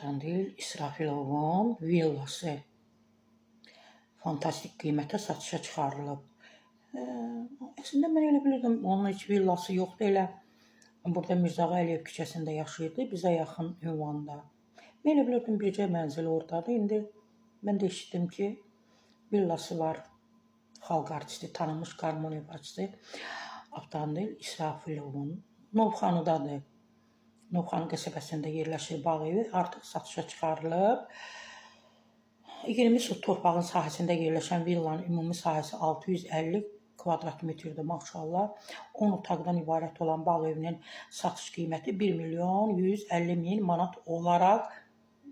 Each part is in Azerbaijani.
Avtomobil İsrafilovun villası fantastik qiymətə satışa çıxarılıb. Əslində mən elə bilirdim, onun heç villası yoxdur, elə burada Mirzağa Əliyev küçəsində yaşayırdı, bizə yaxın ünvanda. Mən elə bilirdim, bircə mənzili oradadır. İndi mən də eşitdim ki, villası var. Xalq artisti, tanınmış qarmon ifaçısı Avtomobil İsrafilovun Novxanıdadır. Novxanı qəsəbəsində yerləşir bağ evi, artıq satışa çıxarılıb. 20 sot torpağın sahəsində yerləşən villanın ümumi sahəsi 650 kvadrat metrdir, maşallah. 10 otaqdan ibarət olan bağ evinin satış qiyməti 1 milyon 150 min manat olaraq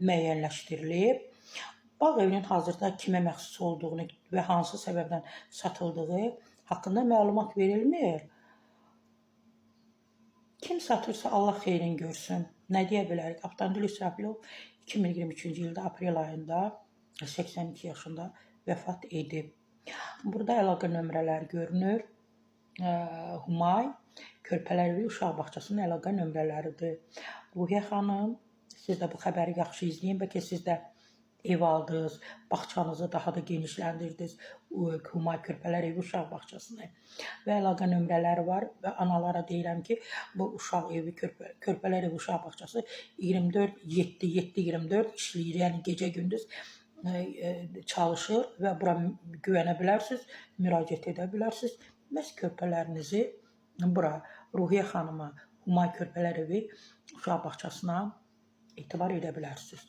müəyyənləşdirilib. Bağ evinin hazırda kimə məxsus olduğunu və hansı səbəbdən satıldığı haqqında məlumat verilmir. Kim satırsa Allah xeyrin görsün. Nə deyə bilərik? Avtomobil İsrafilov 2023-cü ildə aprel ayında 82 yaşında vəfat edib. Burada əlaqə nömrələri görünür. Humay Körpələr Uşaq Bağçasının əlaqə nömrələridir. Ruhiyyə xanım, siz də bu xəbəri yaxşı izləyin. Bəlkə siz də ev aldınız, bağçanızı daha da genişləndirdiniz. Humay Körpələr Evi Uşaq Bağçasını və əlaqə nömrələri var və analara deyirəm ki, bu uşaq evi, Körpələr Evi Uşaq Bağçası 7/24 işləyir, yəni gecə-gündüz çalışır və bura güvənə bilərsiniz, müraciət edə bilərsiniz. Məhz körpələrinizi bura Ruhiyyə xanıma Humay Körpələr Evi Uşaq Bağçasına etibar edə bilərsiniz.